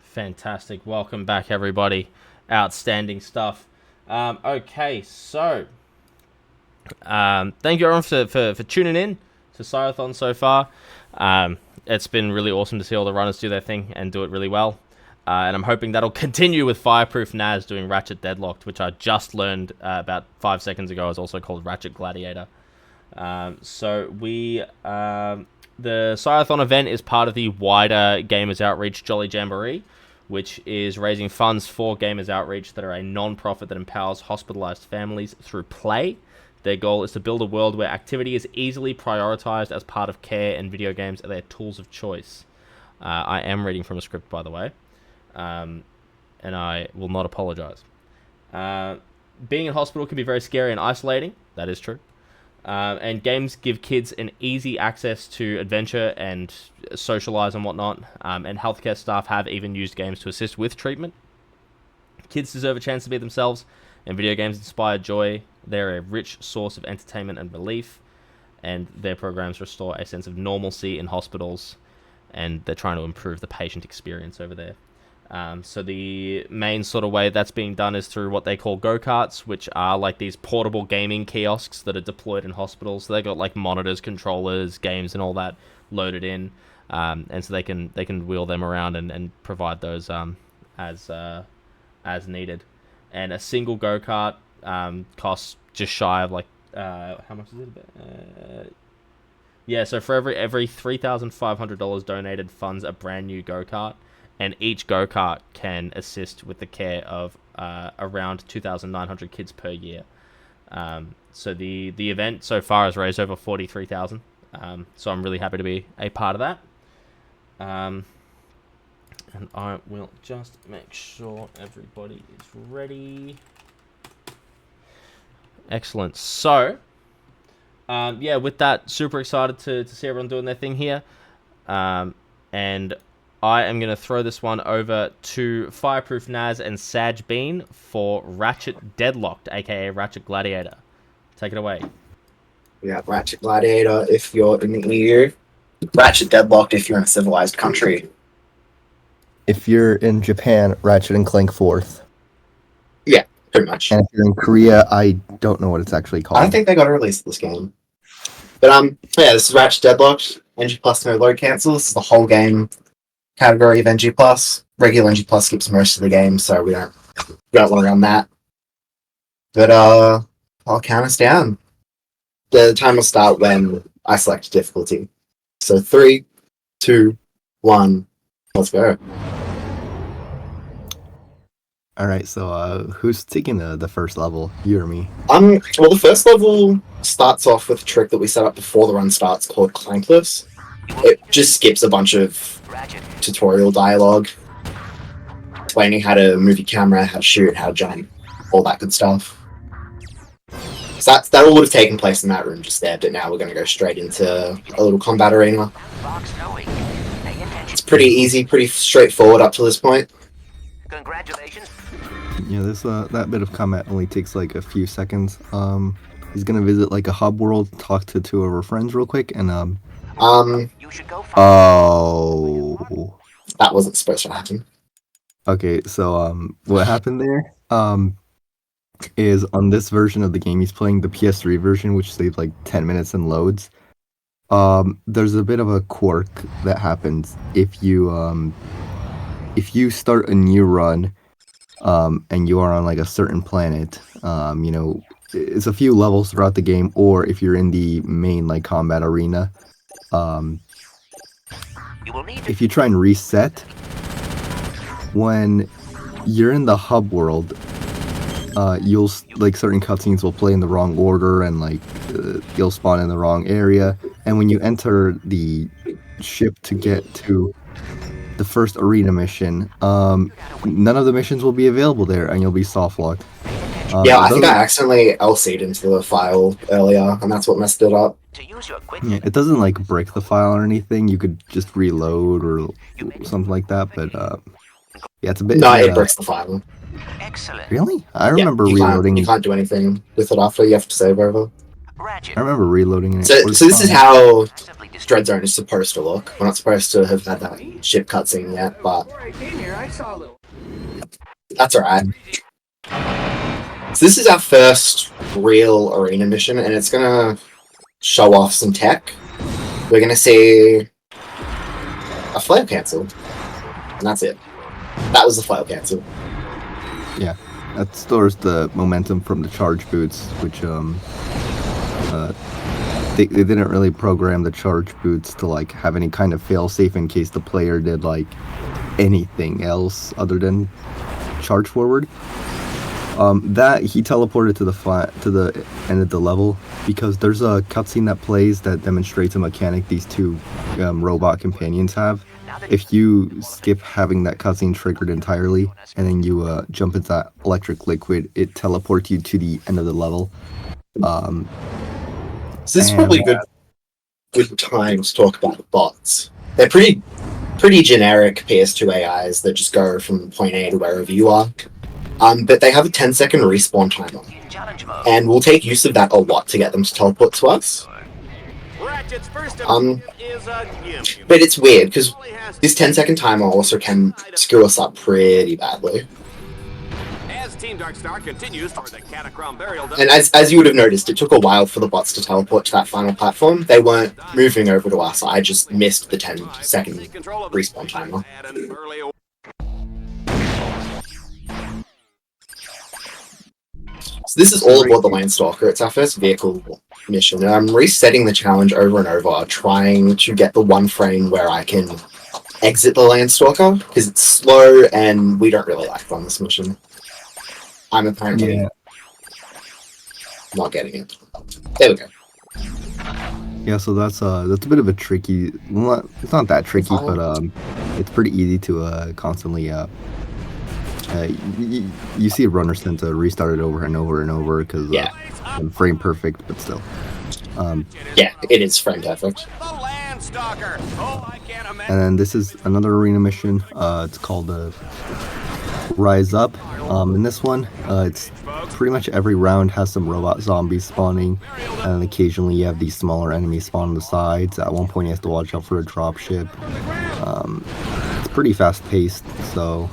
Fantastic. Welcome back, everybody. Outstanding stuff. Okay, so thank you everyone for tuning in to Syothon so far. It's been really awesome to see all the runners do their thing and do it really well. And I'm hoping that'll continue with Fireproofnas doing Ratchet Deadlocked, which I just learned about 5 seconds ago is also called Ratchet Gladiator. The Syothon event is part of the wider Gamers Outreach Jolly Jamboree, which is raising funds for Gamers Outreach that are a non-profit that empowers hospitalized families through play. Their goal is to build a world where activity is easily prioritized as part of care, and video games are their tools of choice. I am reading from a script, by the way, and I will not apologize. Being in hospital can be very scary and isolating. That is true. And games give kids an easy access to adventure and socialize and whatnot. And healthcare staff have even used games to assist with treatment. Kids deserve a chance to be themselves, and video games inspire joy. They're a rich source of entertainment and relief, and their programs restore a sense of normalcy in hospitals, and they're trying to improve the patient experience over there. So the main sort of way that's being done is through what they call go-karts, which are like these portable gaming kiosks that are deployed in hospitals. So they got like monitors, controllers, games, and all that loaded in, and so they can wheel them around and provide those as needed. And a single go-kart costs just shy of like how much is it? Yeah, so for every $3,500 donated funds a brand new go-kart. And each go-kart can assist with the care of around 2,900 kids per year. So the event so far has raised over $43,000. So I'm really happy to be a part of that. And I will just make sure everybody is ready. Excellent. So, yeah, with that, super excited to see everyone doing their thing here. And I am going to throw this one over to Fireproofnas and Saj Bean for Ratchet Deadlocked, aka Ratchet Gladiator. Take it away. We have Ratchet Gladiator if you're in the EU, Ratchet Deadlocked if you're in a civilized country. If you're in Japan, Ratchet and Clank 4th. Yeah, pretty much. And if you're in Korea, I don't know what it's actually called. I don't think they got a release of this game. But yeah, this is Ratchet Deadlocked. NG Plus no load cancel. This is the whole game category of NG Plus. Regular NG Plus skips most of the game, so we don't want to run that. But I'll count us down. The time will start when I select difficulty. So 3, 2, 1, let's go. Alright, so who's taking the first level? You or me? Well, the first level starts off with a trick that we set up before the run starts called Clankless. It just skips a bunch of tutorial dialogue explaining how to move your camera, how to shoot, how to jump, all that good stuff. So that all would have taken place in that room just there, but now we're going to go straight into a little combat arena. It's pretty easy, pretty straightforward up to this point. Congratulations. Yeah, this that bit of combat only takes like a few seconds. He's gonna visit like a hub world, talk to two of our friends real quick, and You should go that wasn't supposed to happen. Okay, so what happened there is on this version of the game he's playing, the PS3 version, which saves like 10 minutes and loads. There's a bit of a quirk that happens if you start a new run and you are on like a certain planet. You know, it's a few levels throughout the game, or if you're in the main like combat arena. If you try and reset, when you're in the hub world, you'll like certain cutscenes will play in the wrong order, and like you'll spawn in the wrong area. And when you enter the ship to get to the first arena mission, none of the missions will be available there, and you'll be soft locked. Yeah, I think I accidentally LC'd into the file earlier, and that's what messed it up. Yeah, it doesn't like break the file or anything. You could just reload or something like that, but yeah, it's a bit. No, it breaks the file. Excellent. Really? I remember reloading. You can't do anything with it after. You have to save over. I remember reloading it. So this is how Dread Zone is supposed to look. We're not supposed to have had that ship cutscene yet, but that's alright. So this is our first real arena mission, and it's gonna show off some tech. We're gonna see a flail cancel, and that's it. That was the flail cancel. Yeah, that stores the momentum from the charge boots, which they didn't really program the charge boots to like have any kind of fail-safe in case the player did like anything else other than charge forward. That he teleported to the end of the level because there's a cutscene that plays that demonstrates a mechanic these two robot companions have. If you skip having that cutscene triggered entirely and then you jump into that electric liquid, it teleports you to the end of the level. So this is probably a good time to talk about the bots. They're pretty generic PS2 AIs that just go from point A to wherever you are. But they have a 10-second respawn timer, and we'll take use of that a lot to get them to teleport to us. But it's weird, because this 10-second timer also can screw us up pretty badly. And as you would have noticed, it took a while for the bots to teleport to that final platform. They weren't moving over to us, I just missed the 10-second respawn timer. So this is all aboard the Landstalker. It's our first vehicle mission, and I'm resetting the challenge over and over, trying to get the one frame where I can exit the Landstalker, because it's slow and we don't really like it on this mission. I'm apparently not getting it. There we go. Yeah, so that's a bit of a tricky. Well, it's not that tricky, but it's pretty easy to constantly. You see a runner tend to restart it over and over and over because frame perfect, but still. Yeah, it is frame perfect. And then this is another arena mission. It's called Rise Up. In this one, it's pretty much every round has some robot zombies spawning, and occasionally you have these smaller enemies spawn on the sides. At one point, you have to watch out for a dropship. It's pretty fast paced, so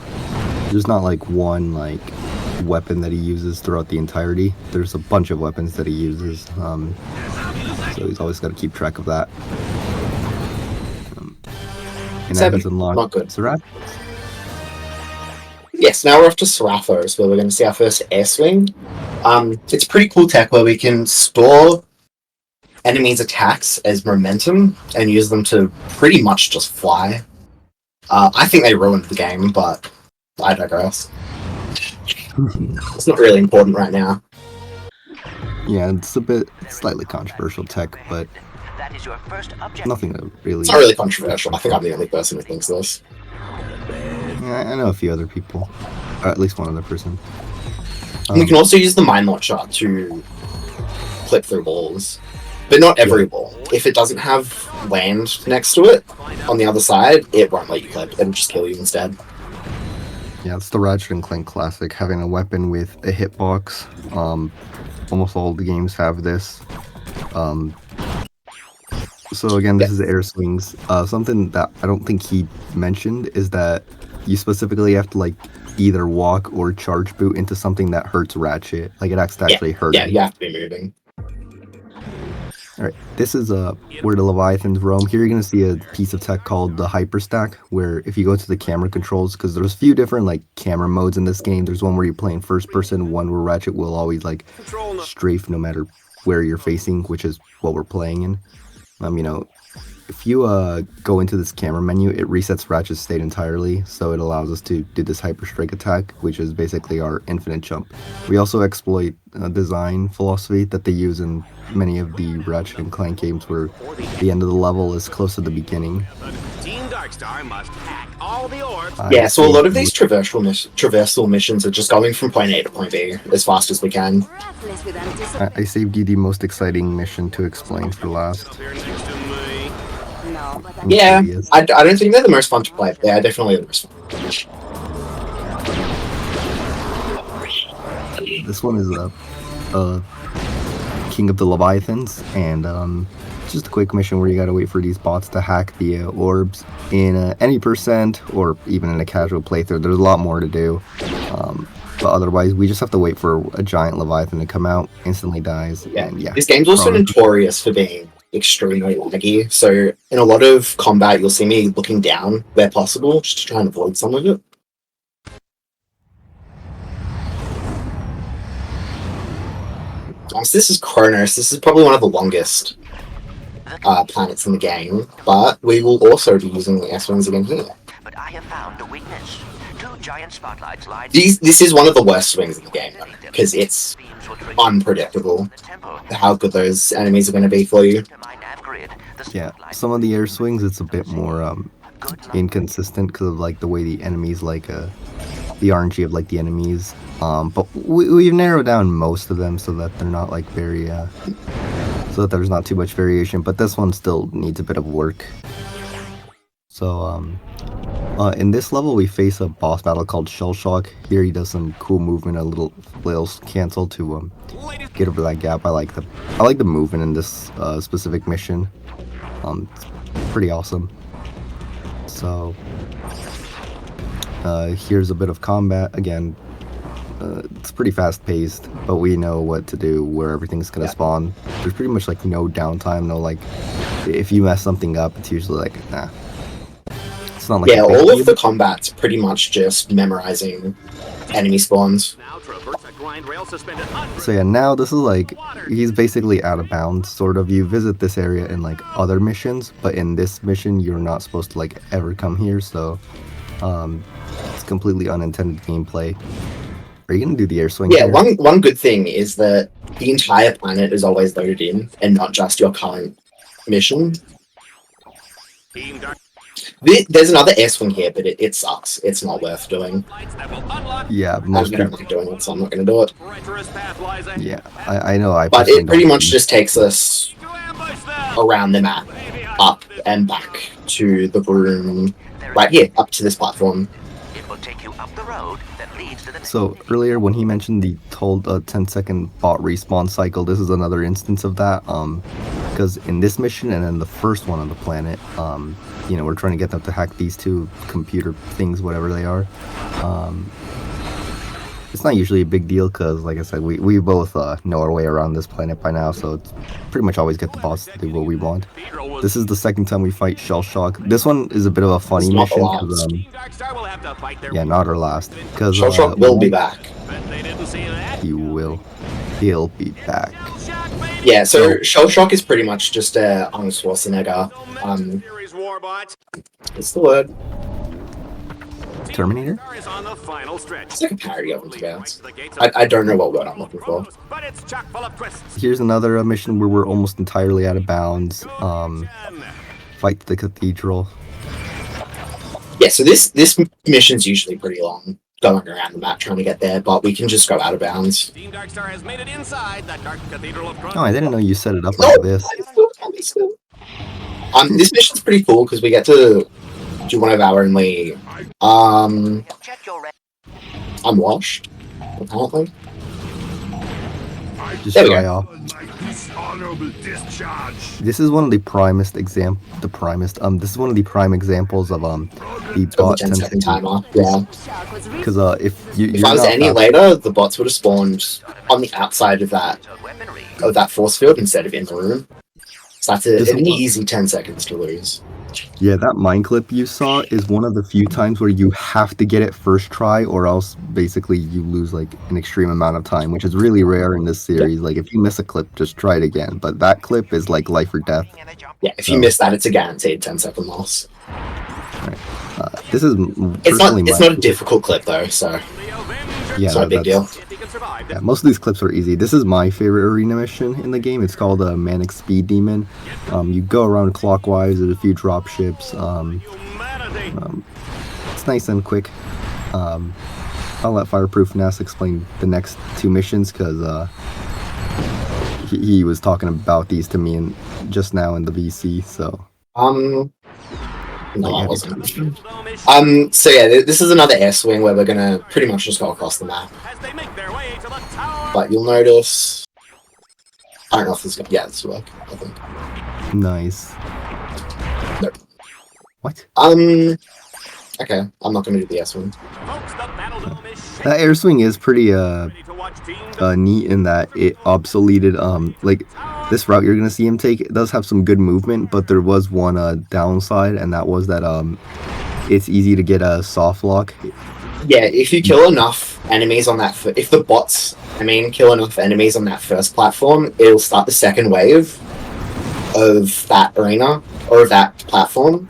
there's not like one like weapon that he uses throughout the entirety. There's a bunch of weapons that he uses, so he's always got to keep track of that. And that has unlocked Seraphos. Yes, now we're off to Seraphos, where we're going to see our first air swing. It's pretty cool tech where we can store enemies' attacks as momentum and use them to pretty much just fly. I think they ruined the game, but I digress. It's not really important right now. Yeah, it's slightly controversial tech, but nothing that really... It's not really controversial. I think I'm the only person who thinks this. I know a few other people, or at least one other person. We can also use the mine launcher to clip through walls, but not every wall. If it doesn't have land next to it on the other side, it won't let you clip. It'll just kill you instead. Yeah, it's the Ratchet and Clank classic, having a weapon with a hitbox. Almost all the games have this. So again, this is air swings. Something that I don't think he mentioned is that you specifically have to like either walk or charge boot into something that hurts Ratchet. Like it has to actually hurt him. Yeah, you have to be moving. Alright, this is where the Leviathans roam. Here you're going to see a piece of tech called the Hyperstack, where if you go to the camera controls, because there's a few different like camera modes in this game. There's one where you're playing first person, one where Ratchet will always like strafe no matter where you're facing, which is what we're playing in. You know, if you go into this camera menu, it resets Ratchet's state entirely, so it allows us to do this Hyper Strike attack, which is basically our infinite jump. We also exploit a design philosophy that they use in many of the Ratchet and Clank games, where the end of the level is close to the beginning. Yeah, so a lot of these traversal missions are just going from point A to point B as fast as we can. I saved you the most exciting mission to explain for last. Yeah, I don't think they're the most fun to play, but they are definitely the most fun. This one is a King of the Leviathans, and it's just a quick mission where you gotta wait for these bots to hack the orbs in any percent, or even in a casual playthrough. There's a lot more to do, but otherwise we just have to wait for a giant Leviathan to come out, instantly dies, Yeah. and yeah. This game's also notorious for being extremely laggy, so in a lot of combat you'll see me looking down where possible, just to try and avoid some of it. So this is Kronos. This is probably one of the longest planets in the game, but we will also be using the S-Wings again here. But I have found a weakness. Two giant spotlights lie. This is one of the worst swings in the game, because it's unpredictable how good those enemies are going to be for you. Yeah, some of the air swings, it's a bit more inconsistent because of like the way the enemies like the RNG of like the enemies. But we've narrowed down most of them so that they're not like very so that there's not too much variation. But this one still needs a bit of work. So in this level we face a boss battle called Shell Shock. Here he does some cool movement, a little cancel to get over that gap. I like the movement in this specific mission. It's pretty awesome. So here's a bit of combat again. It's pretty fast paced, but we know what to do, where everything's gonna spawn. There's pretty much like no downtime, no like if you mess something up, it's usually like nah. It's not like all of the combat's pretty much just memorizing enemy spawns. So yeah, now this is like he's basically out of bounds, sort of. You visit this area in like other missions, but in this mission you're not supposed to like ever come here, so it's completely unintended gameplay. Are you gonna do the air swing? Yeah, one good thing is that the entire planet is always loaded in, and not just your current mission. There's another air swing here, but it sucks. It's not worth doing. Yeah, I don't like doing it, so I'm not going to do it. Yeah, I know. But it pretty much just takes us around the map, up and back to the room right here, up to this platform. So earlier when he mentioned the told 10-second bot respawn cycle, this is another instance of that. Because in this mission and then the first one on the planet, you know, we're trying to get them to hack these two computer things, whatever they are. It's not usually a big deal because, like I said, we both know our way around this planet by now, so it's pretty much always get the boss to do what we want. This is the second time we fight Shell Shock. This one is a bit of a funny mission because, yeah, not our last. Because Shell Shock will be back. He will. He'll be back. Yeah, so Shell Shock is pretty much just Arnold Schwarzenegger. What's the word? Terminator? It's like a parody of him, to be honest. I don't know what word I'm looking for. Here's another mission where we're almost entirely out of bounds. Fight the cathedral. Yeah, so this mission's usually pretty long, going around the map trying to get there, but we can just go out of bounds. Oh, I didn't know you set it up like this. This mission's pretty cool because we get to do one of our only I'm washed, apparently. Just dry off. This is one of the primest this is one of the prime examples of the bot 10-second timer. Yeah. Because if I was any later, the bots would have spawned on the outside of that force field instead of in the room. So that's an easy 10 seconds to lose. Yeah, that mine clip you saw is one of the few times where you have to get it first try, or else basically you lose like an extreme amount of time, which is really rare in this series. Like if you miss a clip, just try it again. But that clip is like life or death. Yeah, if you miss that, it's a guaranteed 10-second loss. Right. This is it's not a difficult clip though, so yeah, it's not a big deal. Yeah, most of these clips are easy. This is my favorite arena mission in the game. It's called a Manic Speed Demon. You go around clockwise. There's a few drop ships. It's nice and quick. I'll let Fireproofnas explain the next two missions because he was talking about these to me just now in the VC. So no, I wasn't. So yeah, this is another air swing where we're gonna pretty much just go across the map. But you'll notice I don't know if this is yeah, this will work, I think. Nice. Nope. What? Okay, I'm not gonna do the S-wing. That air swing is pretty neat in that it obsoleted like this route you're gonna see him take. It does have some good movement, but there was one downside, and that was that it's easy to get a soft lock. Yeah, if you kill enough enemies on that, if the bots, kill enough enemies on that first platform, it'll start the second wave of that arena or of that platform,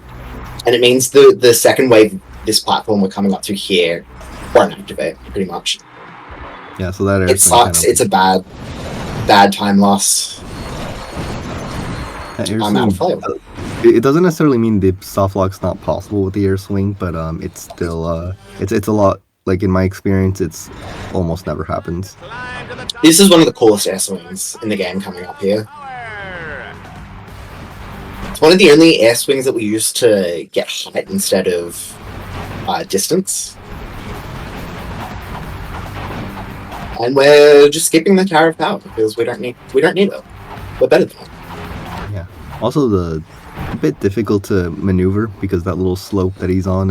and it means the second wave of this platform we're coming up to here won't activate pretty much. Yeah, so that it sucks. It's a bad time loss. I'm out of flavor. It doesn't necessarily mean the soft lock's not possible with the air swing, but it's still it's a lot. Like in my experience, it's almost never happens. This is one of the coolest air swings in the game coming up here. It's one of the only air swings that we use to get height instead of distance. And we're just skipping the Tower of Power because we don't need it. We're better than it. Yeah. Also, a bit difficult to maneuver because that little slope that he's on,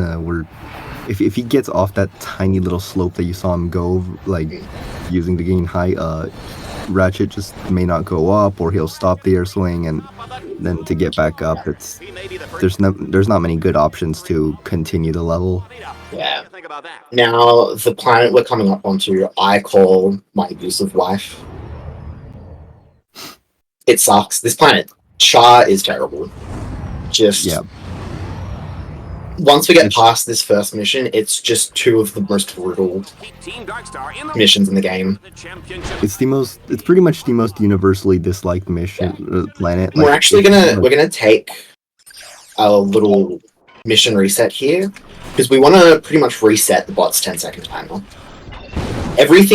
if he gets off that tiny little slope that you saw him go, like using to gain height, Ratchet just may not go up, or he'll stop the air swing, and then to get back up, there's not many good options to continue the level. Yeah. Now the planet we're coming up onto, I call my abusive wife. It sucks. This planet, Shah, is terrible. Just once we get past this first mission, it's just two of the most brutal missions in the game. It's pretty much the most universally disliked mission planet. We're actually gonna take a little mission reset here because we want to pretty much reset the bot's 10-second timer. Every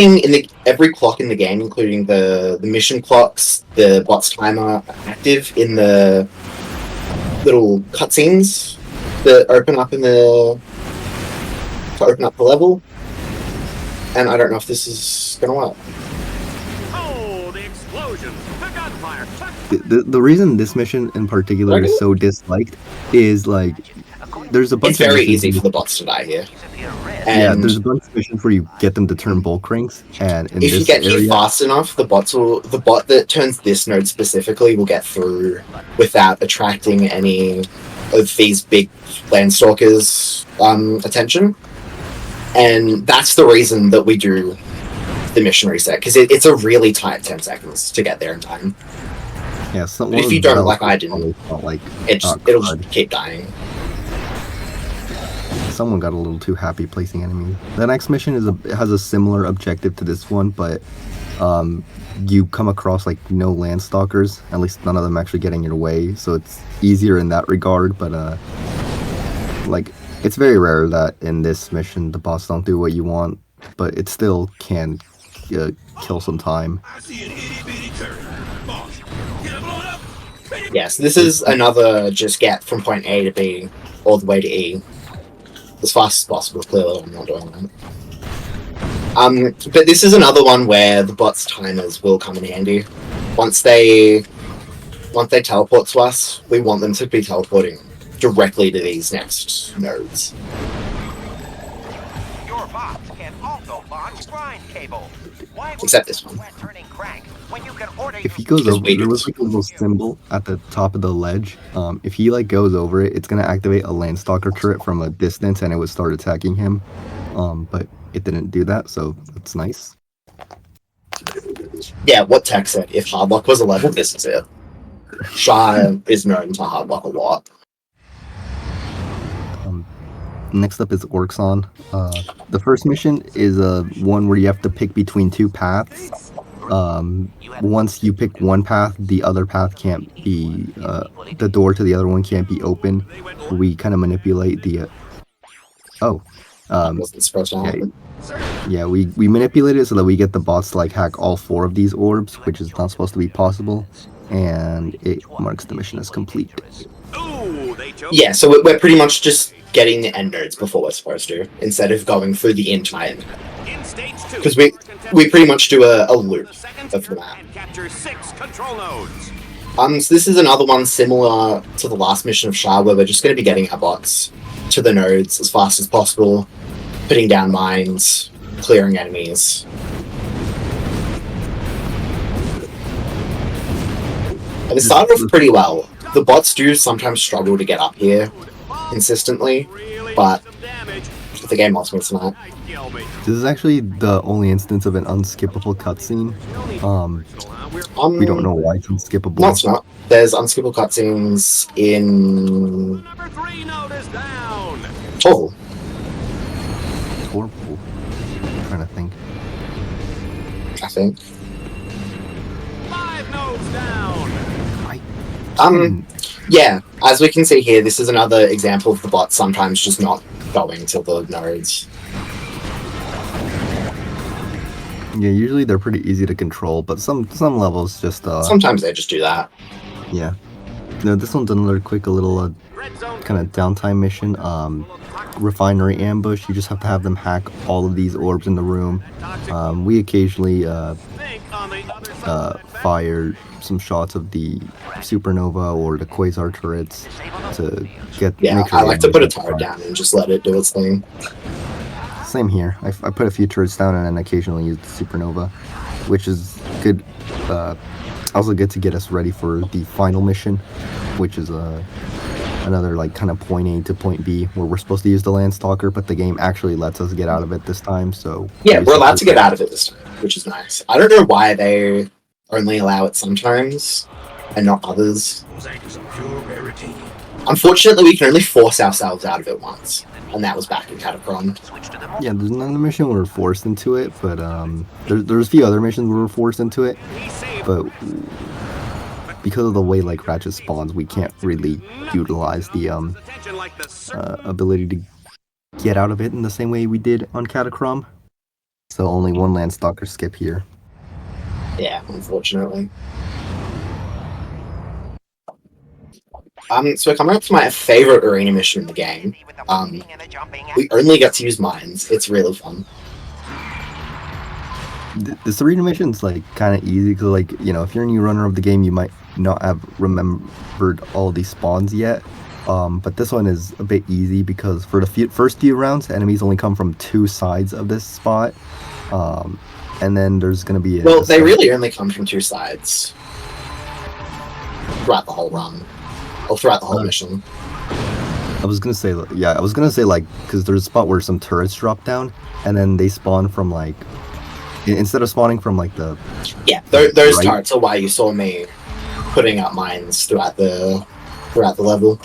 clock in the game, including the mission clocks, the bot's timer, are active in the little cutscenes that open up to open up the level. And I don't know if this is gonna work. Oh, the explosion! The gunfire! The reason this mission in particular is so disliked is like there's a bunch. It's very easy for the bots to die here. And there's a bunch of missions where you get them to turn bulk rings, and in if this you get area, here fast enough, the bot that turns this node specifically will get through without attracting any of these big landstalkers' attention. And that's the reason that we do the mission reset, because it's a really tight 10 seconds to get there in time. Yeah, but if you don't, like I didn't, it'll just keep dying. Someone got a little too happy placing enemies. The next mission has a similar objective to this one, but you come across like no landstalkers, at least none of them actually getting your way, so it's easier in that regard. But like it's very rare that in this mission the boss don't do what you want, but it still can kill some time. Yes, this is another just get from point A to B all the way to E as fast as possible. Clearly, I'm not doing that. But this is another one where the bots' timers will come in handy. Once they teleport to us, we want them to be teleporting directly to these next nodes. Your bots can also launch grind cable. Except this one. If he goes over, there was like a little symbol at the top of the ledge. If he like goes over it, it's gonna activate a landstalker turret from a distance, and it would start attacking him. But it didn't do that, so that's nice. Yeah, what Tech said. If Hardlock was a level, this is it. Shah is known to Hardlock a lot. Next up is Orxon. The first mission is one where you have to pick between two paths. Once you pick one path, the other path can't be, the door to the other one can't be open. We kind of manipulate the, Wasn't supposed to happen. Yeah, we manipulate it so that we get the bots to like hack all 4 of these orbs, which is not supposed to be possible, and it marks the mission as complete. Yeah, so we're pretty much just getting the end nodes before we're supposed to, instead of going through the entire. Because we pretty much do a loop of the map. And capture 6 control nodes. So this is another one similar to the last mission of Shah, where we're just going to be getting our bots to the nodes as fast as possible, putting down mines, clearing enemies. And it started off pretty well. The bots do sometimes struggle to get up here consistently, but the game lost me tonight. This is actually the only instance of an unskippable cutscene. We don't know why it's unskippable. No, it's not. There's unskippable cutscenes in... Number 3 node is down. Oh, Horrible. I'm trying to think. I think. 5 nodes down. Yeah, as we can see here, this is another example of the bots sometimes just not going to the nodes. Yeah, usually they're pretty easy to control, but some levels just Sometimes they just do that. yeah. No, this one's another quick little Red zone. kind of downtime mission. Refinery ambush. You just have to have them hack all of these orbs in the room. We occasionally Think on the other side. fire some shots of the supernova or the quasar turrets to get. Yeah, make sure I the like to put a enemies turret are- down and just let it do its thing. Same here. I put a few turrets down and then occasionally use the supernova, which is good. Also good to get us ready for the final mission, which is another like kind of point A to point B where we're supposed to use the Landstalker, but the game actually lets us get out of it this time. So Yeah, we're allowed to get out of it this time, which is nice. I don't know why they only allow it sometimes and not others. Unfortunately, we can only force ourselves out of it once, and that was back in Catacron. Yeah, there's another mission where we're forced into it, but there's a few other missions where we're forced into it, but because of the way like Ratchet spawns, we can't really utilize the Attention like the ability to get out of it in the same way we did on Catacrom. So only one Landstalker skip here. Yeah, unfortunately. So we're coming up to my favorite arena mission in the game. We only get to use mines. It's really fun. This arena mission's like kind of easy because, like, you know, if you're a new runner of the game, you might not have remembered all these spawns yet. But this one is a bit easy because for the first few rounds, enemies only come from 2 sides of this spot. And then there's gonna be Well, they really only come from 2 sides throughout the whole run, or throughout the whole mission. I was gonna say like because there's a spot where some turrets drop down, and then they spawn from like instead of spawning from like the Yeah, those right. turrets are why you saw me putting up mines throughout the level.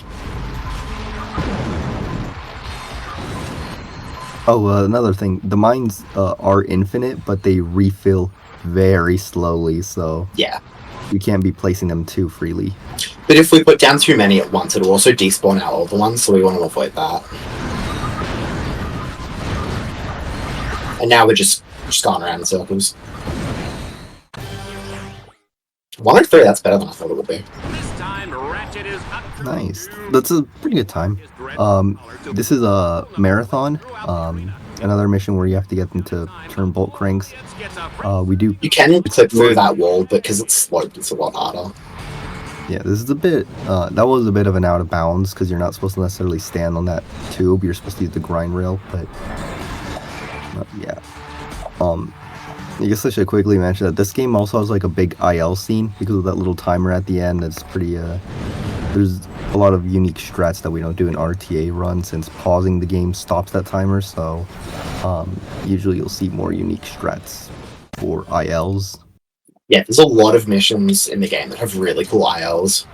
Oh, another thing, the mines are infinite, but they refill very slowly, so Yeah, you can't be placing them too freely. but if we put down too many at once, it'll also despawn our older ones, so we want to avoid that. And now we're just going around in circles. 103, that's better than I thought it would be. This time, Ratchet is up. Nice. That's a pretty good time. This is a marathon. Another mission where you have to get them to turn bolt cranks. We do. You can clip through that wall, but because it's sloped, it's a lot harder. Yeah, this is a bit. That was a bit of an out of bounds because you're not supposed to necessarily stand on that tube. You're supposed to use the grind rail, but yeah. I guess I should quickly mention that this game also has like a big IL scene because of that little timer at the end. It's pretty. There's a lot of unique strats that we don't do in RTA run since pausing the game stops that timer. So usually you'll see more unique strats for ILs. Yeah, there's a lot of missions in the game that have really cool ILs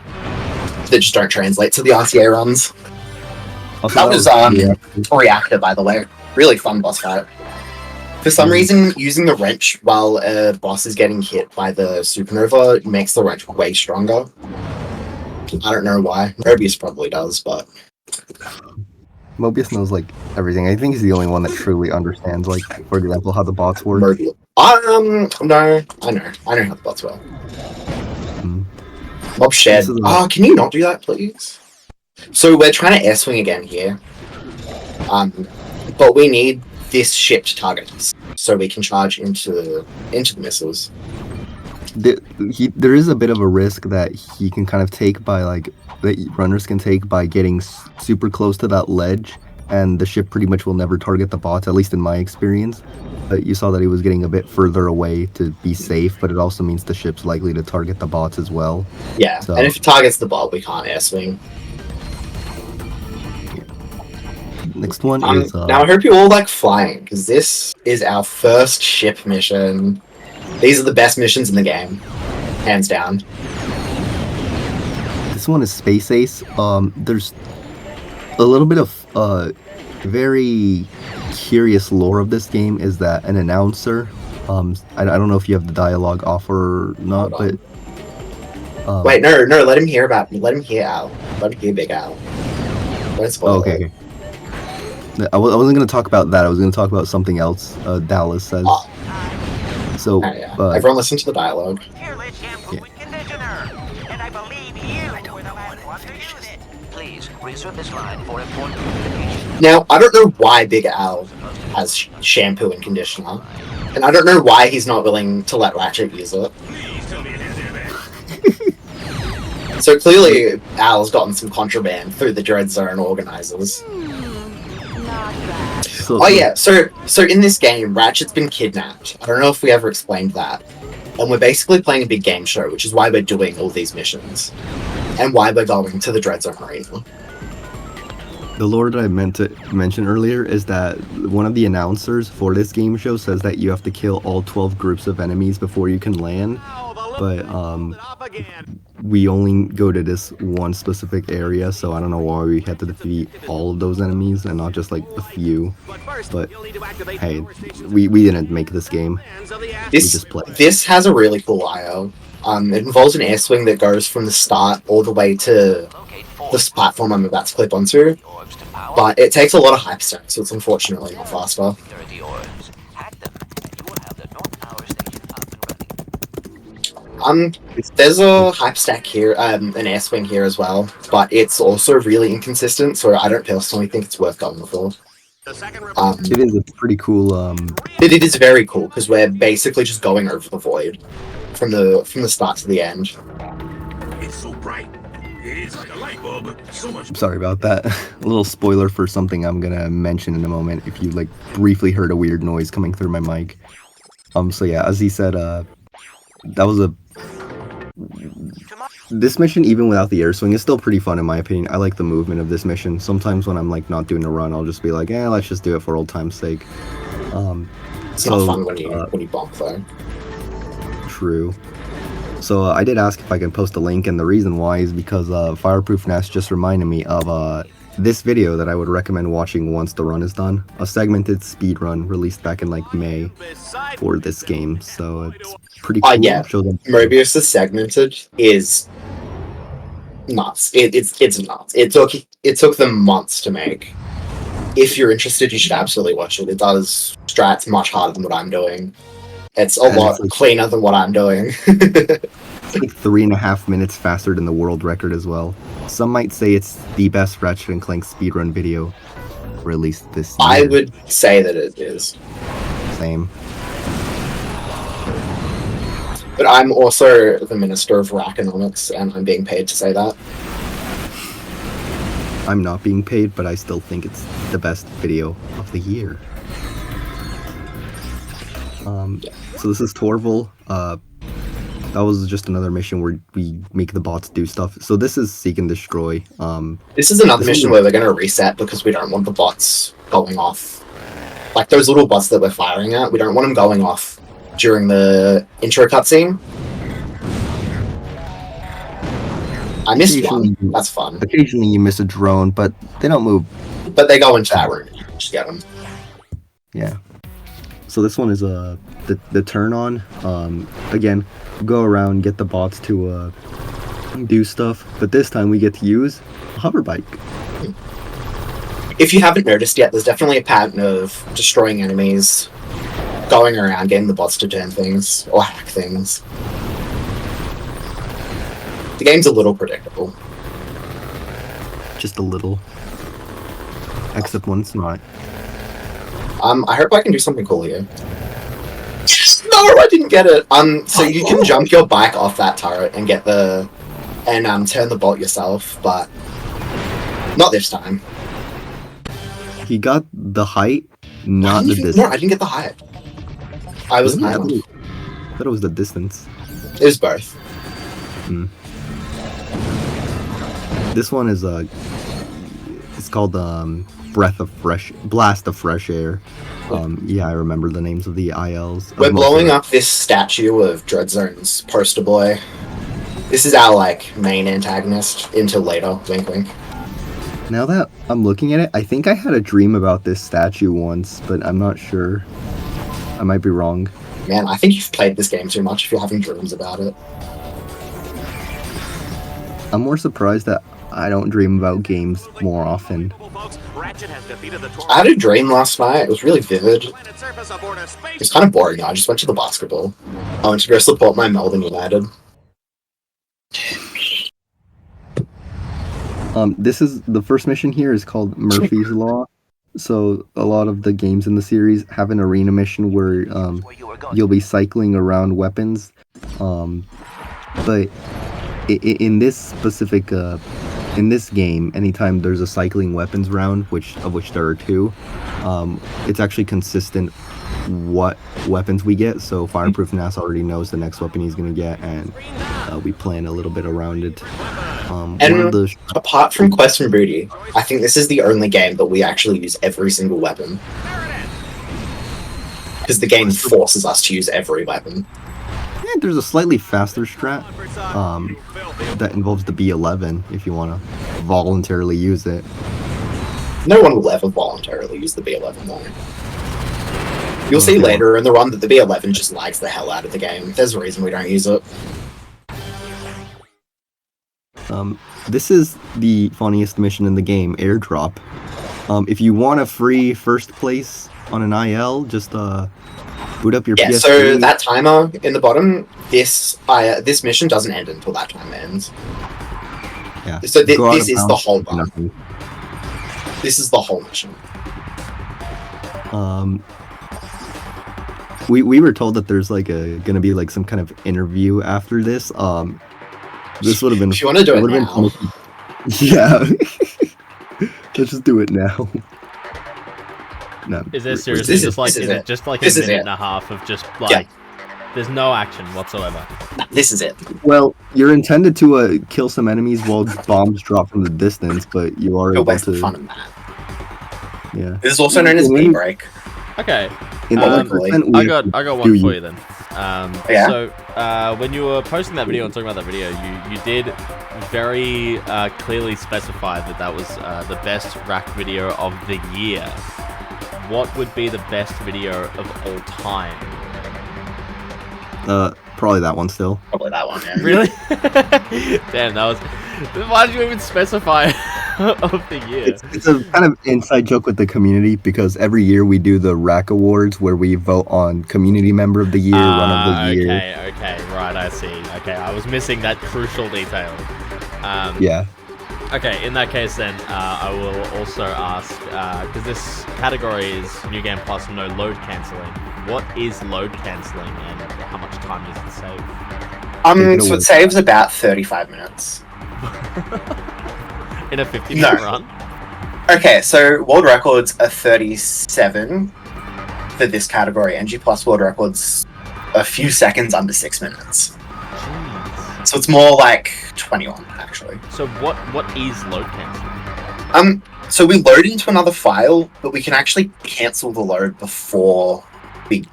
that just don't translate to the RTA runs. Also, That was Reactor, by the way. Really fun boss fight. For some reason, using the wrench while a boss is getting hit by the supernova makes the wrench way stronger. I don't know why. Mobius probably does, but Mobius knows like everything. I think he's the only one that truly understands, like, for example, how the bots work. Mobius. No, I know how the bots work. Mob shed. This is Can you not do that, please? So we're trying to air swing again here. But we need this ship to target us, so we can charge into the missiles. There is a bit of a risk that he can kind of take by that runners can take by getting super close to that ledge, and the ship pretty much will never target the bots, at least in my experience. You saw that he was getting a bit further away to be safe, but it also means the ship's likely to target the bots as well. Yeah, so, and if it targets the bot, we can't air swing. Next one is... Now I hope you all like flying, because this is our first ship mission. These are the best missions in the game, hands down. This one is Space Ace. There's a little bit of very curious lore of this game is that an announcer, I don't know if you have the dialogue off or not, but... Wait, no, let him hear Al. Let him hear Big Al. Don't spoil okay. I wasn't going to talk about that. I was going to talk about something else Dallas says. So, everyone listen to the dialogue. Careless shampoo and conditioner. And I believe you were the last one to use it. Please reserve this line for important communication. Now, I don't know why Big Al has shampoo and conditioner, and I don't know why he's not willing to let Ratchet use it. So clearly, Al's gotten some contraband through the Dread Zone organizers. Oh yeah, so in this game, Ratchet's been kidnapped. I don't know if we ever explained that. And we're basically playing a big game show, which is why we're doing all these missions. And why we're going to the Dread Zone Arena. The lore that I meant to mention earlier is that one of the announcers for this game show says that you have to kill all 12 groups of enemies before you can land. But we only go to this one specific area, so I don't know why we had to defeat all of those enemies and not just like a few. But hey, we didn't make this game. We just played. This has a really cool IO. It involves an air swing that goes from the start all the way to this platform I'm about to clip onto. But it takes a lot of hype stacks, so it's unfortunately not faster. There's a hype stack here, an air swing here as well, but it's also really inconsistent, so I don't personally think it's worth going for. It is a pretty cool. It is very cool because we're basically just going over the void from the start to the end. It's so bright. It's like a light bulb. So much. Sorry about that. A little spoiler for something I'm gonna mention in a moment. If you like briefly heard a weird noise coming through my mic. So yeah, as he said, that was this mission, even without the air swing, is still pretty fun in my opinion. I like the movement of this mission. Sometimes when I'm like not doing a run, I'll just be like, let's just do it for old time's sake. It's not fun when you bonk though. True. So I did ask if I can post a link, and the reason why is because fireproofnas just reminded me of this video that I would recommend watching once the run is done. A segmented speedrun released back in like May for this game, so it's pretty cool. Yeah, Mobius the segmented is nuts. It's nuts. It took them months to make. If you're interested, you should absolutely watch it. It does strats much harder than what I'm doing. It's a lot cleaner than what I'm doing. It's like 3.5 minutes faster than the world record as well. Some might say it's the best Ratchet & Clank speedrun video released this year. I would say that it is. Same. But I'm also the Minister of Economics, and I'm being paid to say that. I'm not being paid, but I still think it's the best video of the year. So this is Torval. That was just another mission where we make the bots do stuff. So this is Seek and Destroy. This is another mission where we're going to reset because we don't want the bots going off. Like those little bots that we're firing at, we don't want them going off during the intro cutscene. I missed one. That's fun. Occasionally you miss a drone, but they don't move. But they go into that room. Just get them. Yeah. So this one is the turn on. Again, go around, get the bots to do stuff, but this time we get to use a hover bike. If you haven't noticed yet, there's definitely a pattern of destroying enemies, going around, getting the bots to turn things or hack things. The game's a little predictable. Just a little. Except when it's not. I hope I can do something cool here. No, I didn't get it. So you can jump your bike off that turret and get turn the bolt yourself, but not this time. He got the height, not the distance. No, I didn't get the height. I I thought was. it was the distance. It was both. This one is it's called Blast of Fresh Air. Yeah, I remember the names of the ILs. We're blowing up this statue of Dreadzone's poster boy. This is our main antagonist until later. Wink, wink. Now that I'm looking at it, I think I had a dream about this statue once, but I'm not sure. I might be wrong. Man, I think you've played this game too much if you're having dreams about it. I'm more surprised that I don't dream about games more often. I had a dream last night. It was really vivid. It was kind of boring. I just went to the basketball. I went to go support my Melbourne United. This is the first mission here is called Murphy's Law. So a lot of the games in the series have an arena mission where you'll be cycling around weapons. But in this specific in this game, anytime there's a cycling weapons round, of which there are 2, it's actually consistent what weapons we get. So fireproofnas already knows the next weapon he's gonna get, and we plan a little bit around it. And apart from Quest and Booty, I think this is the only game that we actually use every single weapon. Because the game forces us to use every weapon. Yeah, there's a slightly faster strat that involves the B11 if you want to voluntarily use it. No one will ever voluntarily use the B11 though. You'll see later in the run that the B11 just lags the hell out of the game. There's a reason we don't use it. This is the funniest mission in the game, Airdrop. If you want a free first place on an IL, just boot up your PS3. So that timer in the bottom, this mission doesn't end until that time ends. Yeah. So this is the whole run. This is the whole mission. We were told that there's gonna be some kind of interview after this. This would have been. If you want to do it now. Yeah. Let's just do it now. No. Is there seriously just is it just a minute and a half of just there's no action whatsoever? This is it. Well, you're intended to kill some enemies while bombs drop from the distance, but you are able to. Fun in that. Yeah. This is also known as B-break. Okay. I got one for you then. Yeah? So, when you were posting that video and talking about that video, you did very clearly specify that was the best rack video of the year. What would be the best video of all time? Probably that one still. Probably that one, yeah. Really? Damn, that was... Why did you even specify of the year? It's a kind of inside joke with the community because every year we do the Rack Awards where we vote on Community Member of the Year, Run of the Year. Okay, right, I see. Okay, I was missing that crucial detail. Yeah. Okay, in that case then, I will also ask, because this category is New Game Plus, no load cancelling. What is load cancelling and how much time does it save? So it saves about 35 minutes. In a 50-minute run? Okay, so world records are 37 for this category, and G Plus world records a few seconds under 6 minutes. Jeez. So it's more like 21, actually. So what is load cancelling? So we load into another file, but we can actually cancel the load before we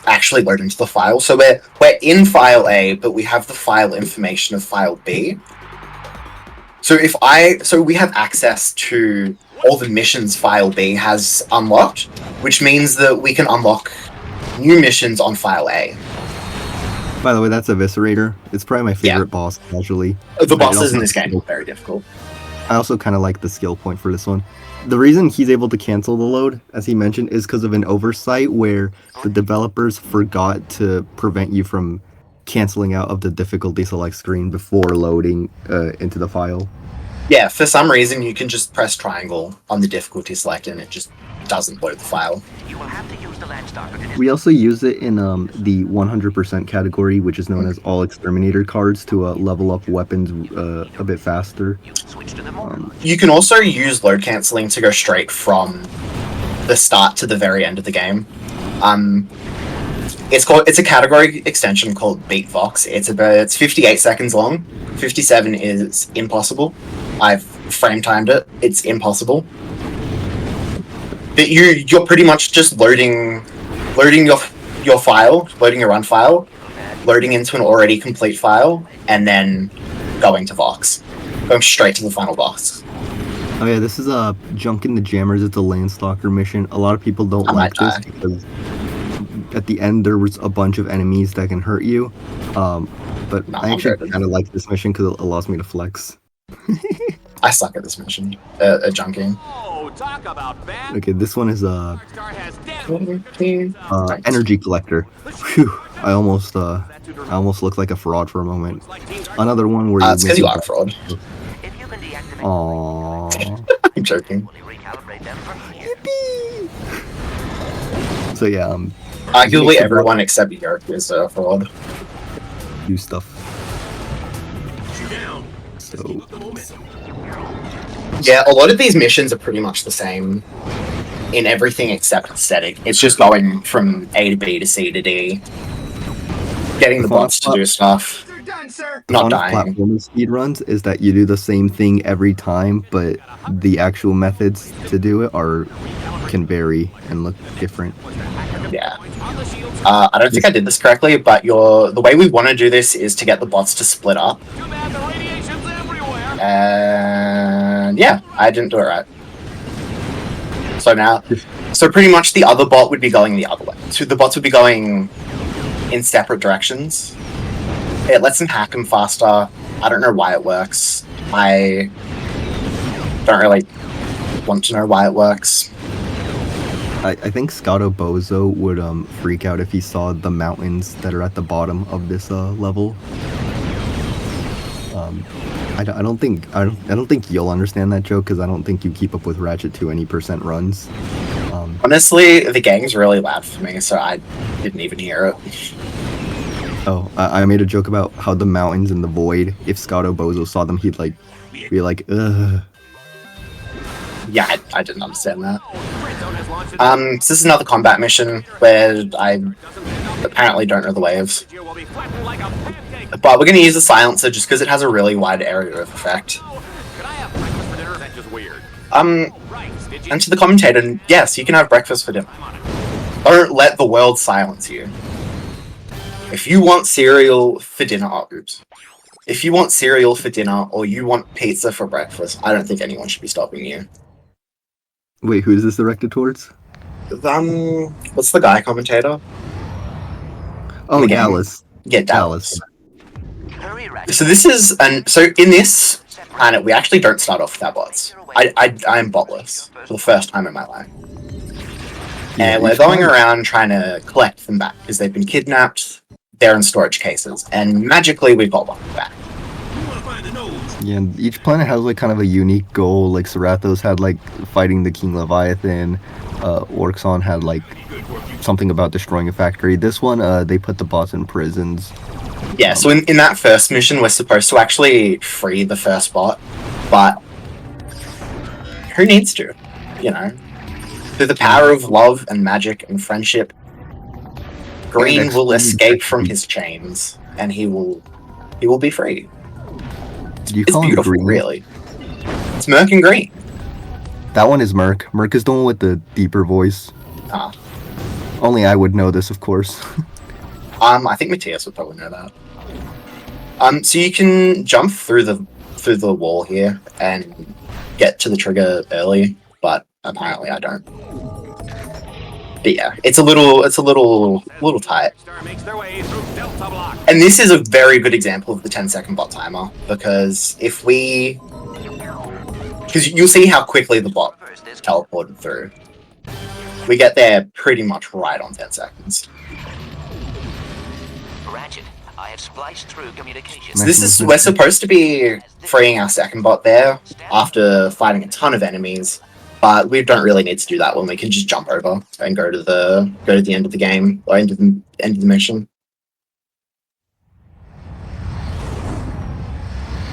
actually load into the file. So we're in file A, but we have the file information of file B. So we have access to all the missions file B has unlocked, which means that we can unlock new missions on file A. By the way, that's Eviscerator. It's probably my favorite boss, actually. The bosses in this game are very difficult. I also kind of like the skill point for this one. The reason he's able to cancel the load, as he mentioned, is because of an oversight where the developers forgot to prevent you from canceling out of the difficulty select screen before loading into the file. Yeah, for some reason you can just press triangle on the difficulty select and it just doesn't load the file. You will have to use the Landstalker to We also use it in the 100% category, which is known as all exterminator cards, to level up weapons a bit faster. You can switch to the more You can also use load cancelling to go straight from the start to the very end of the game. It's a category extension called Beatbox. It's 58 seconds long. 57 is impossible. I've frame timed it. It's impossible. But you're pretty much just loading your file, loading your run file, loading into an already complete file, and then going to Vox, going straight to the final box. Oh yeah, this is Junk in the Jammers. It's a Landstalker mission. A lot of people don't like this because at the end there was a bunch of enemies that can hurt you. But I actually kind of like this mission because it allows me to flex. I suck at this mission, at junking. Oh, talk about bad. Okay, this one is Star has dead. Energy Collector. Whew, I almost looked like a fraud for a moment. Another one where It's because you are a fraud. If you can deactivate Aww. I'm joking. recalibrate them from here. So yeah, Arguably everyone except Yerk is a fraud. do stuff. You down. So The momentum. Yeah, a lot of these missions are pretty much the same in everything except aesthetic. It's just going from A to B to C to D, getting the bots to do stuff, You're done, sir. the not fun of dying. platforming speedruns is that you do the same thing every time, but the actual methods to do it can vary and look different. Yeah. I don't think I did this correctly, but the way we want to do this is to get the bots to split up. Too bad the radiation's everywhere. And yeah, I didn't do it right. So pretty much the other bot would be going the other way. So the bots would be going in separate directions. It lets them hack them faster. I don't know why it works. I don't really want to know why it works. I think Scotto Bozo would freak out if he saw the mountains that are at the bottom of this level. I don't think you'll understand that joke because I don't think you keep up with Ratchet to any % runs. Honestly, the gang's really loud for me, so I didn't even hear it. Oh, I made a joke about how the mountains in the void, if Scotto Bozo saw them, he'd like be like, ugh. Yeah, I didn't understand that. So this is another combat mission where I apparently don't know the waves. You will be flattened like a pancake. But we're going to use the silencer just because it has a really wide area of effect. Could I have breakfast for dinner? Or is that just weird? Right. Did you? And to the commentator, yes, you can have breakfast for dinner. Don't let the world silence you. If you want cereal for dinner, if you want cereal for dinner or you want pizza for breakfast, I don't think anyone should be stopping you. Wait, who is this directed towards? What's the guy commentator? Oh, The game. Dallas. Yeah, Dallas. Hurry, Ratchet. So this is, so in this planet, we actually don't start off without bots. I'm botless for the first time in my life. Yeah, And we're each going planet- around trying to collect them back because they've been kidnapped, they're in storage cases, and magically we've got one back. You want to find the nose? Yeah, and each planet has like kind of a unique goal. Like Serathos had like fighting the King Leviathan. Orxon had like something about destroying a factory. This one, they put the bots in prisons. Yeah, so in that first mission, we're supposed to actually free the first bot, but who needs to? You know? Through the power of love and magic and friendship, Green will escape from his chains, and he will be free. Did you It's call him beautiful, Green? really. It's Merc and Green. That one is Merc. Merc is the one with the deeper voice. Ah. Only I would know this, of course. I think Matthias would probably know that. So you can jump through the wall here and get to the trigger early, but apparently I don't. But yeah, it's a little tight. Star makes their way through Delta Block. And this is a very good example of the 10-second bot timer, because you'll see how quickly the bot teleported through. We get there pretty much right on 10 seconds. Ratchet, I have spliced through communications. So we're supposed to be freeing our second bot there after fighting a ton of enemies, but we don't really need to do that when we can just jump over and go to the end of the game or end of the mission.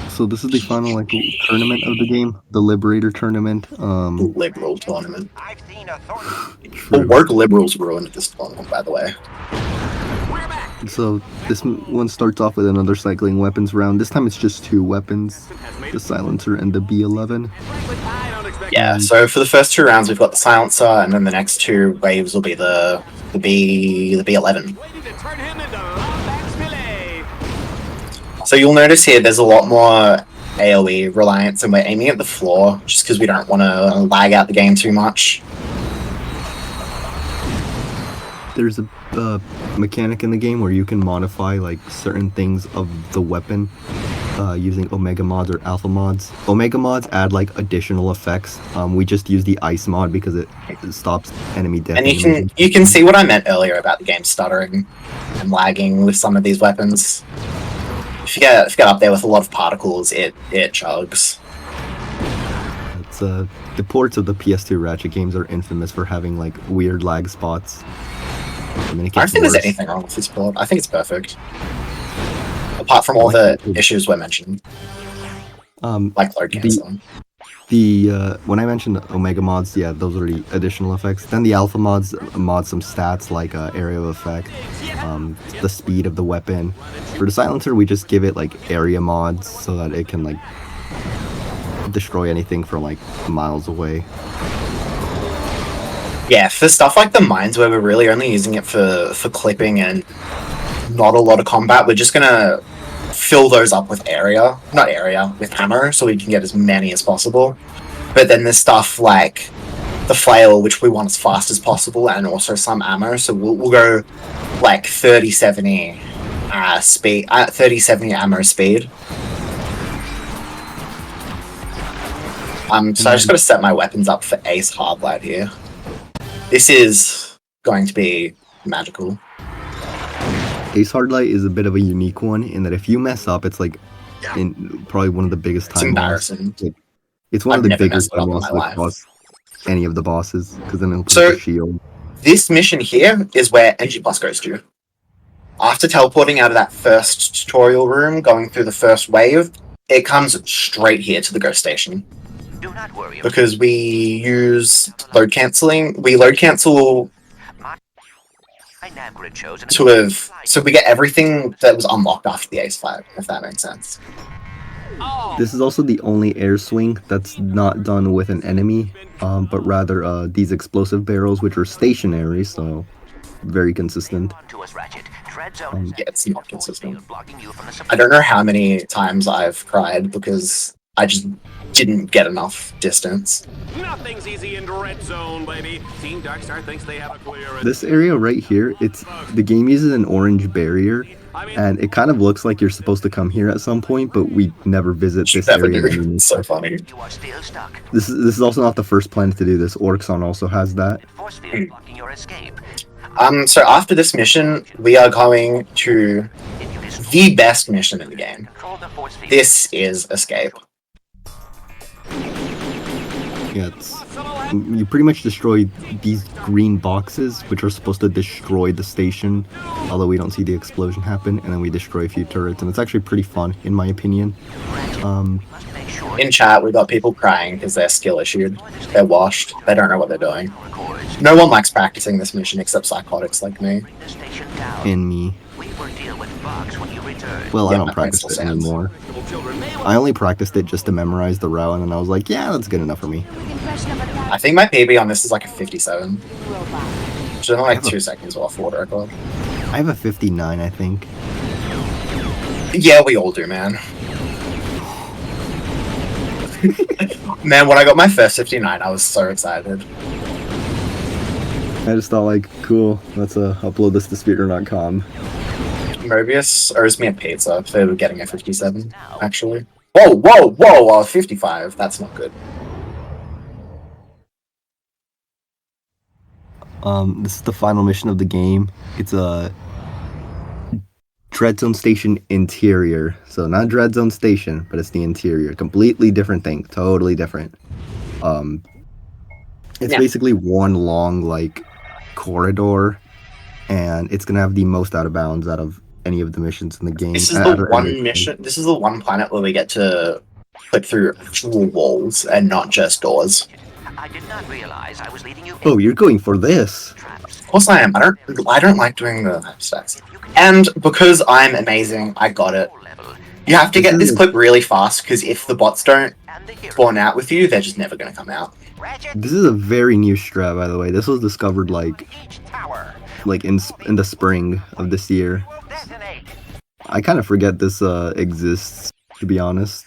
So this is the final like tournament of the game, the Liberator tournament. Liberal tournament. I've seen authority. The word liberals ruined this tournament, by the way. We're back. So this one starts off with another cycling weapons round. This time it's just 2 weapons, the silencer and the B11. Yeah, so for the first 2 rounds we've got the silencer, and then the next 2 waves will be the B11. So you'll notice here there's a lot more AoE reliance, and we're aiming at the floor just because we don't want to lag out the game too much. There's a mechanic in the game where you can modify like certain things of the weapon using Omega mods or Alpha mods. Omega mods add like additional effects. We just use the Ice mod because it stops enemy death. And you can see what I meant earlier about the game stuttering and lagging with some of these weapons. If you get up there with a lot of particles, it chugs. It's the ports of the PS2 Ratchet games are infamous for having like weird lag spots. I mean, I don't think there's anything wrong with this port. I think it's perfect. Apart from all the issues we're mentioning. Like load canceling. When I mentioned Omega mods, yeah, those are the additional effects. Then the Alpha mods mod some stats like area of effect, the speed of the weapon. For the silencer, we just give it like area mods so that it can like destroy anything from like miles away. Yeah, for stuff like the mines where we're really only using it for clipping and not a lot of combat, we're just gonna fill those up with with ammo, so we can get as many as possible. But then there's stuff like the flail, which we want as fast as possible, and also some ammo, so we'll go like 30-70 speed, 30-70 ammo speed. So I just gotta set my weapons up for Ace Hardlight here. This is going to be magical. Ace Hardlight is a bit of a unique one in that if you mess up, it's like probably one of the biggest time loss. It's one of the biggest time losses across any of the bosses, because then it'll put the shield. This mission here is where NG Plus goes to. After teleporting out of that first tutorial room, going through the first wave, it comes straight here to the ghost station. Do not worry. Because we use load cancelling. We load cancel so we get everything that was unlocked after the Ace fight, if that makes sense. This is also the only air swing that's not done with an enemy, but rather these explosive barrels, which are stationary, so very consistent. Yeah, it's not consistent. I don't know how many times I've cried because I just didn't get enough distance. Nothing's easy in Red Zone, baby. Team Darkstar thinks they have a clear. This area right here, the game uses an orange barrier, and it kind of looks like you're supposed to come here at some point, but we never visit this area. It's so funny. This is also not the first planet to do this. Orxon also has that. So after this mission, we are going to the best mission in the game. This is Escape. Yeah, you pretty much destroy these green boxes, which are supposed to destroy the station, although we don't see the explosion happen, and then we destroy a few turrets, and it's actually pretty fun, in my opinion. In chat, we've got people crying because they're skill issued. They're washed. They don't know what they're doing. No one likes practicing this mission except psychotics like me. And me. Well, yeah, I don't practice it anymore. I only practiced it just to memorize the route, and then I was like, yeah, that's good enough for me. I think my PB on this is like a 57. Which is only like 2 seconds off world record. I have a 59, I think. Yeah, we all do, man. Man, when I got my first 59, I was so excited. I just thought, like, cool, let's upload this to speedrun.com. Mobius owes me a pizza for getting a 57, actually. Whoa, 55. That's not good. This is the final mission of the game. It's a Dreadzone Station interior. So not Dreadzone Station, but it's the interior. Completely different thing. Totally different. It's Yeah. basically one long like corridor, and it's gonna have the most out of bounds out of any of the missions in the game. This is out the of any- one mission. This is the one planet where we get to clip through actual walls and not just doors. I did not realize I was leading you Oh, you're going for this. traps. Of course I am. I don't like doing the stacks. And because I'm amazing, I got it. Level You have to get this Mhm. clip really fast because if the bots don't and the hero. spawn out with you, they're just never going to come out. Ratchet This is a very new strat, by the way. This was discovered like each tower. in the spring of this year. Will detonate. I kind of forget this exists, to be honest.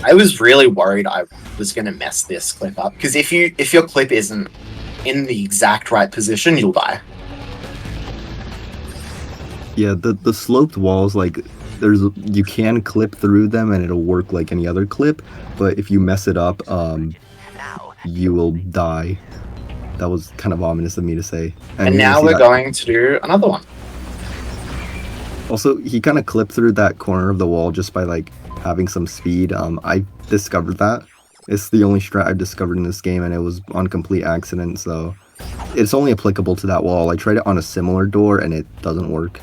I was really worried I was going to mess this clip up because if your clip isn't in the exact right position, you'll die. Yeah, the sloped walls, like you can clip through them and it'll work like any other clip, but if you mess it up, Now, you will die. That was kind of ominous of me to say. And you now see we're that- going to do another one. Also, he kind of clipped through that corner of the wall just by like having some speed. I discovered that. It's the only strat I've discovered in this game, and it was on complete accident. So it's only applicable to that wall. I tried it on a similar door, and it doesn't work.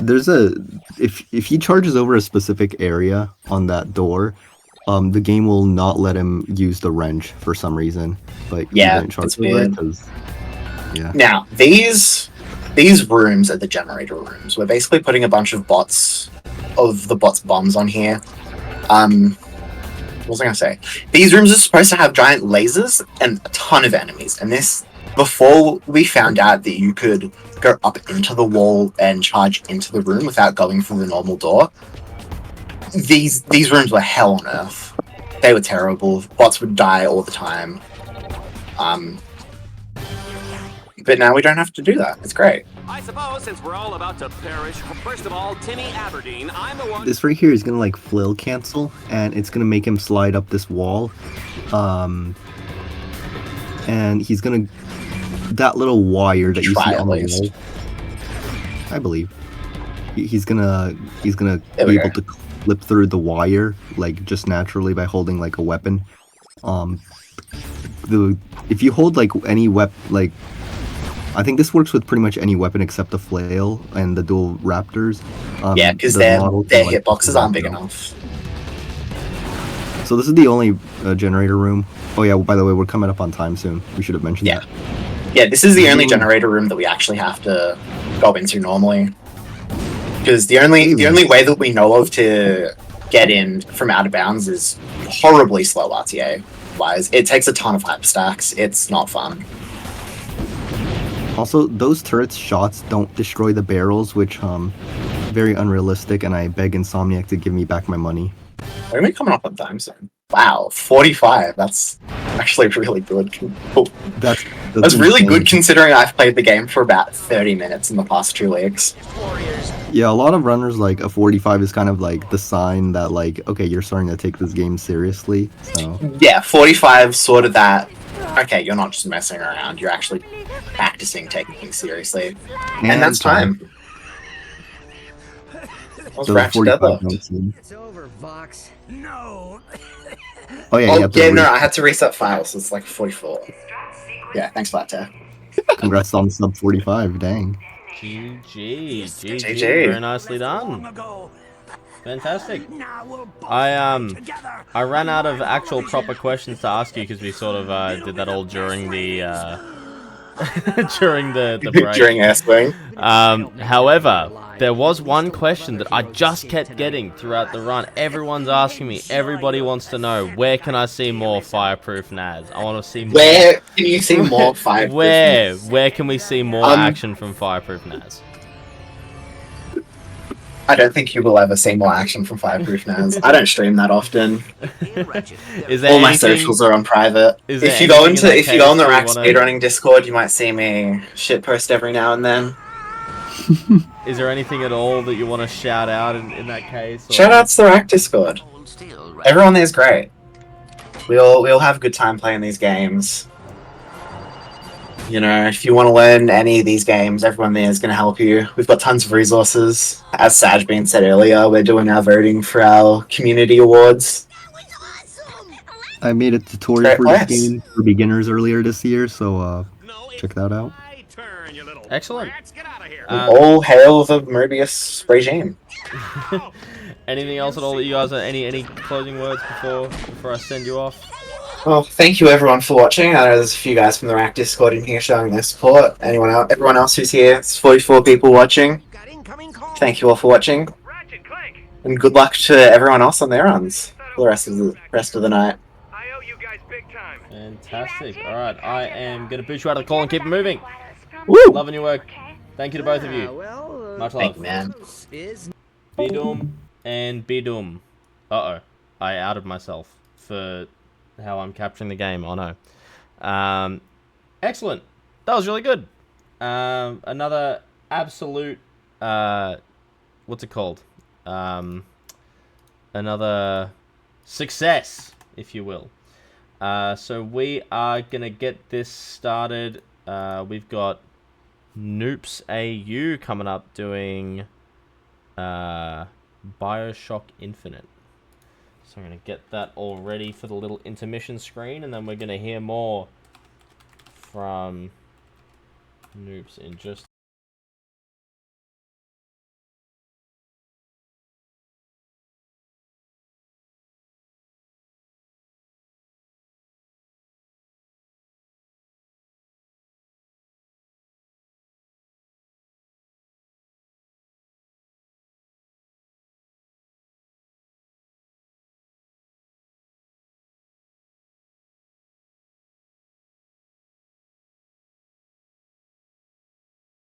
There's if he charges over a specific area on that door, the game will not let him use the wrench for some reason. But he Yeah, didn't charge it's over it weird. 'cause- yeah. Now, these rooms are the generator rooms. We're basically putting a bunch of bots bombs on here. What was I gonna say? These rooms are supposed to have giant lasers and a ton of enemies. And this, before we found out that you could go up into the wall and charge into the room without going through the normal door, these rooms were hell on earth. They were terrible. Bots would die all the time. But now we don't have to do that. It's great. I suppose since we're all about to perish, first of all, Timmy Aberdeen, I'm the one. This right here is gonna like flail cancel, and it's gonna make him slide up this wall. And he's gonna that little wire that you Try see at on the least. wall. I believe he's gonna There be we able go. to clip through the wire like just naturally by holding like a weapon. If you hold like any weapon, I think this works with pretty much any weapon except the flail and the dual raptors. Yeah, because the their model can, like, hitboxes aren't big enough. So this is the only generator room. Oh yeah, by the way, we're coming up on time soon. We should have mentioned Yeah. that. Yeah, this is the only generator room that we actually have to go into normally. Because the only way that we know of to get in from out of bounds is horribly slow RTA wise. It takes a ton of hyperstacks. It's not fun. Also, those turrets shots don't destroy the barrels, which very unrealistic, and I beg Insomniac to give me back my money. We're gonna be coming up on time soon. Wow, 45. That's actually really good. Cool. That's Really insane. good considering I've played the game for about 30 minutes in the past 2 weeks. Yeah, a lot of runners like a 45 is kind of like the sign that like, okay, you're starting to take this game seriously. So Yeah, 45 sort of that. Okay, you're not just messing around. You're actually practicing taking things seriously. And that's time. What's So Ratchet 45 Deadlocked? don't seem- It's over, Vox. No. Oh yeah, you Oh, have to yeah, no, I had to reset files, so it's like 44. Yeah, thanks for that, Tara. Congrats on sub 45. Dang. GG. GG. Very nicely done. Fantastic. I ran out of actual proper questions to ask you because we sort of did that all during the during the break. During Air Swing. However, there was one question that I just kept getting throughout the run. Everyone's asking me. Everybody wants to know, where can I see more Fireproof Naz? I want to see more. Where can you see more Fireproof? Where can we see more action from Fireproof Naz? I don't think you will ever see more action from Fireproof Naz. I don't stream that often. Is there All my anything- socials are on private. is there If you go anything in into that if you go case on the you Rack wanna- speedrunning Discord, you might see me shitpost every now and then. Is there anything at all that you want to shout out in that case? Or- Shout out to the Rack Discord. Hold still, Ratchet. Everyone there is great. We'll have a good time playing these games. You know, if you want to learn any of these games, everyone there is going to help you. We've got tons of resources. As Saj Bean said earlier, we're doing our voting for our community awards. I made a tutorial Great for this place. game for beginners earlier this year, so No, it's check that out. my turn, you little Excellent. brats. Get out of here. All hail the Mobius regime. Anything else at all that you guys are any closing words before I send you off? Well, thank you everyone for watching. I know there's a few guys from the Rack Discord in here showing their support. Everyone else who's here, it's 44 people watching. Got incoming call. Thank you all for watching, Ratchet, Clank, and good luck to everyone else on their runs for the rest of the night. I owe you guys big time. Fantastic. All right, I am gonna boot you out of the call and keep it moving. Woo! Loving your work. Thank you to both of you. Much Thank love. you, man. Be doom and be doom. Uh oh, I outed myself for how I'm capturing the game. Oh no. Excellent. That was really good. Another absolute. What's it called? Another success, if you will. So we are gonna get this started. We've got Noops AU coming up doing Bioshock Infinite. So I'm going to get that all ready for the little intermission screen, and then we're going to hear more from Noops in just